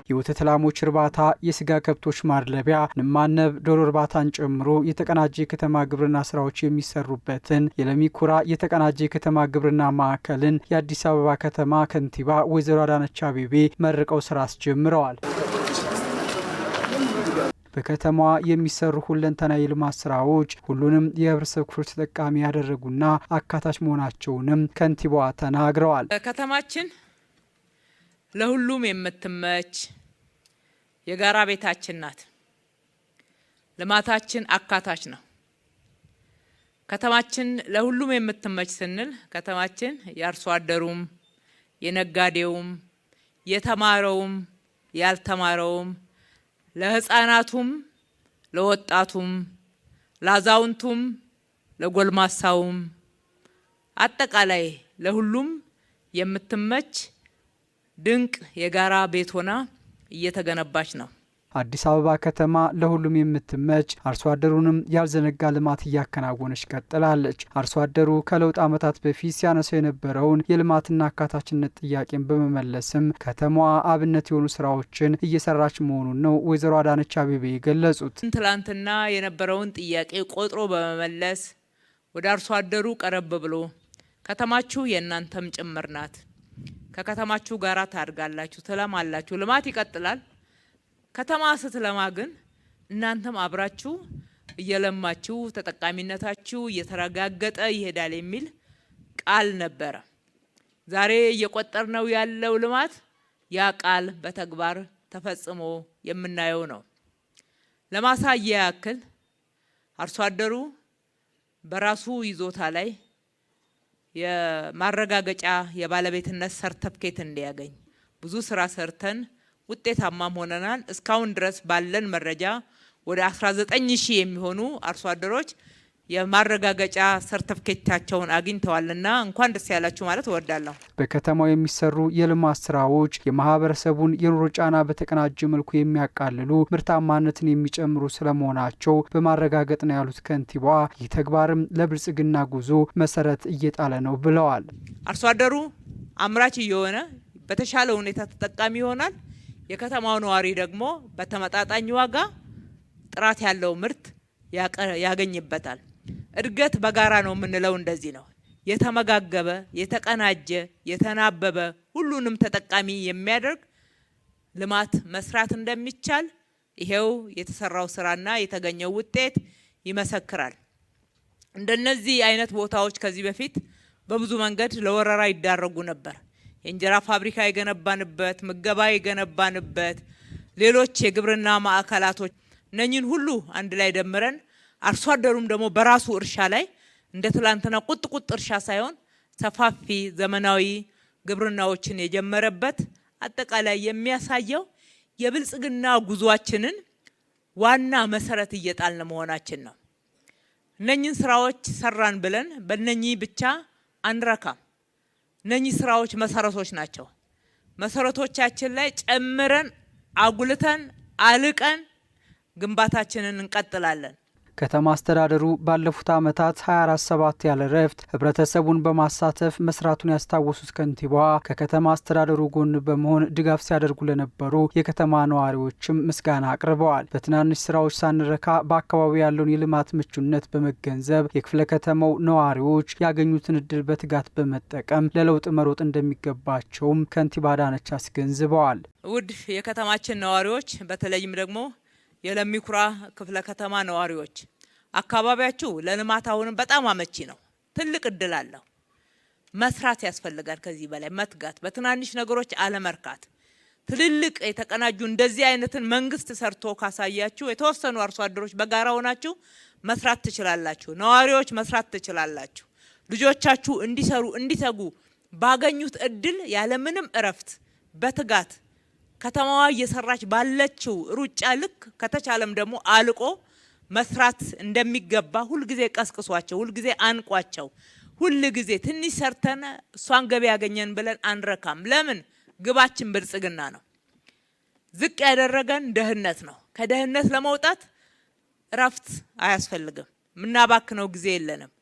የወተት ላሞች እርባታ፣ የስጋ ከብቶች ማድለቢያ፣ ንማነብ፣ ዶሮ እርባታን ጨምሮ የተቀናጀ የከተማ ግብርና ስራዎች የሚሰሩበትን የለሚ ኩራ የተቀናጀ የከተማ ግብርና ማዕከልን የአዲስ አበባ ከተማ ከንቲባ ወይዘሮ አዳነች አቤቤ መርቀው ስራ አስጀምረዋል። በከተማዋ የሚሰሩ ሁለንተናዊ የልማት ስራዎች ሁሉንም የህብረተሰብ ክፍሎች ተጠቃሚ ያደረጉና አካታች መሆናቸውንም ከንቲባዋ ተናግረዋል። ከተማችን ለሁሉም የምትመች የጋራ ቤታችን ናት። ልማታችን አካታች ነው። ከተማችን ለሁሉም የምትመች ስንል ከተማችን የአርሶ አደሩም፣ የነጋዴውም፣ የተማረውም፣ ያልተማረውም፣ ለህፃናቱም፣ ለወጣቱም፣ ለአዛውንቱም፣ ለጎልማሳውም አጠቃላይ ለሁሉም የምትመች ድንቅ የጋራ ቤት ሆና እየተገነባች ነው። አዲስ አበባ ከተማ ለሁሉም የምትመች አርሶ አደሩንም ያልዘነጋ ልማት እያከናወነች ቀጥላለች። አርሶ አደሩ ከለውጥ ዓመታት በፊት ሲያነሳው የነበረውን የልማትና አካታችነት ጥያቄን በመመለስም ከተማዋ አብነት የሆኑ ስራዎችን እየሰራች መሆኑን ነው ወይዘሮ አዳነች አቤቤ የገለጹት። ትላንትና የነበረውን ጥያቄ ቆጥሮ በመመለስ ወደ አርሶ አደሩ ቀረብ ብሎ ከተማችሁ የእናንተም ጭምር ናት፣ ከከተማችሁ ጋራ ታድጋላችሁ፣ ትለማላችሁ፣ ልማት ይቀጥላል። ከተማ ስትለማ ግን እናንተም አብራችሁ እየለማችሁ ተጠቃሚነታችሁ እየተረጋገጠ ይሄዳል የሚል ቃል ነበረ። ዛሬ እየቆጠርነው ያለው ልማት ያ ቃል በተግባር ተፈጽሞ የምናየው ነው። ለማሳያ ያክል አርሶ አደሩ በራሱ ይዞታ ላይ የማረጋገጫ የባለቤትነት ሰርተፍኬት እንዲያገኝ ብዙ ስራ ሰርተን ውጤታማም ሆነናል። እስካሁን ድረስ ባለን መረጃ ወደ 19000 የሚሆኑ አርሶ አደሮች የማረጋገጫ ሰርተፍኬታቸውን አግኝተዋልና እንኳን ደስ ያላችሁ ማለት እወዳለሁ። በከተማው የሚሰሩ የልማት ስራዎች የማህበረሰቡን የኑሮ ጫና በተቀናጀ መልኩ የሚያቃልሉ ምርታማነትን የሚጨምሩ ስለመሆናቸው በማረጋገጥ ነው ያሉት ከንቲባዋ፣ ይህ ተግባርም ለብልጽግና ጉዞ መሰረት እየጣለ ነው ብለዋል። አርሶ አደሩ አምራች እየሆነ በተሻለ ሁኔታ ተጠቃሚ ይሆናል። የከተማው ነዋሪ ደግሞ በተመጣጣኝ ዋጋ ጥራት ያለው ምርት ያገኝበታል። እድገት በጋራ ነው የምንለው እንደዚህ ነው። የተመጋገበ፣ የተቀናጀ፣ የተናበበ ሁሉንም ተጠቃሚ የሚያደርግ ልማት መስራት እንደሚቻል ይሄው የተሰራው ስራና የተገኘው ውጤት ይመሰክራል። እንደነዚህ አይነት ቦታዎች ከዚህ በፊት በብዙ መንገድ ለወረራ ይዳረጉ ነበር። የእንጀራ ፋብሪካ የገነባንበት፣ ምገባ የገነባንበት፣ ሌሎች የግብርና ማዕከላቶች እነኚህን ሁሉ አንድ ላይ ደምረን አርሶ አደሩም ደግሞ በራሱ እርሻ ላይ እንደ ትላንትና ቁጥቁጥ እርሻ ሳይሆን ሰፋፊ ዘመናዊ ግብርናዎችን የጀመረበት አጠቃላይ የሚያሳየው የብልጽግና ጉዟችንን ዋና መሰረት እየጣልን መሆናችን ነው። እነኚህን ስራዎች ሰራን ብለን በእነኚህ ብቻ አንረካም። እነኚህ ስራዎች መሰረቶች ናቸው። መሰረቶቻችን ላይ ጨምረን አጉልተን አልቀን ግንባታችንን እንቀጥላለን። ከተማ አስተዳደሩ ባለፉት ዓመታት 24/7 ያለ ረፍት ህብረተሰቡን በማሳተፍ መስራቱን ያስታወሱት ከንቲባዋ ከከተማ አስተዳደሩ ጎን በመሆን ድጋፍ ሲያደርጉ ለነበሩ የከተማ ነዋሪዎችም ምስጋና አቅርበዋል። በትናንሽ ስራዎች ሳንረካ በአካባቢው ያለውን የልማት ምቹነት በመገንዘብ የክፍለ ከተማው ነዋሪዎች ያገኙትን እድል በትጋት በመጠቀም ለለውጥ መሮጥ እንደሚገባቸውም ከንቲባ አዳነች አስገንዝበዋል። ውድ የከተማችን ነዋሪዎች በተለይም ደግሞ የለሚ ኩራ ክፍለ ከተማ ነዋሪዎች አካባቢያችሁ ለልማት አሁንም በጣም አመቺ ነው። ትልቅ እድል አለው። መስራት ያስፈልጋል። ከዚህ በላይ መትጋት፣ በትናንሽ ነገሮች አለመርካት። ትልልቅ የተቀናጁ እንደዚህ አይነትን መንግስት ሰርቶ ካሳያችሁ የተወሰኑ አርሶ አደሮች በጋራ ሆናችሁ መስራት ትችላላችሁ። ነዋሪዎች መስራት ትችላላችሁ። ልጆቻችሁ እንዲሰሩ እንዲተጉ ባገኙት እድል ያለምንም እረፍት በትጋት ከተማዋ እየሰራች ባለችው ሩጫ ልክ ከተቻለም ደግሞ አልቆ መስራት እንደሚገባ ሁልጊዜ ቀስቅሷቸው፣ ሁልጊዜ አንቋቸው። ሁልጊዜ ትንሽ ሰርተን እሷን ገቢ ያገኘን ብለን አንረካም። ለምን? ግባችን ብልጽግና ነው። ዝቅ ያደረገን ድህነት ነው። ከድህነት ለመውጣት እረፍት አያስፈልግም። ምናባክነው ጊዜ የለንም።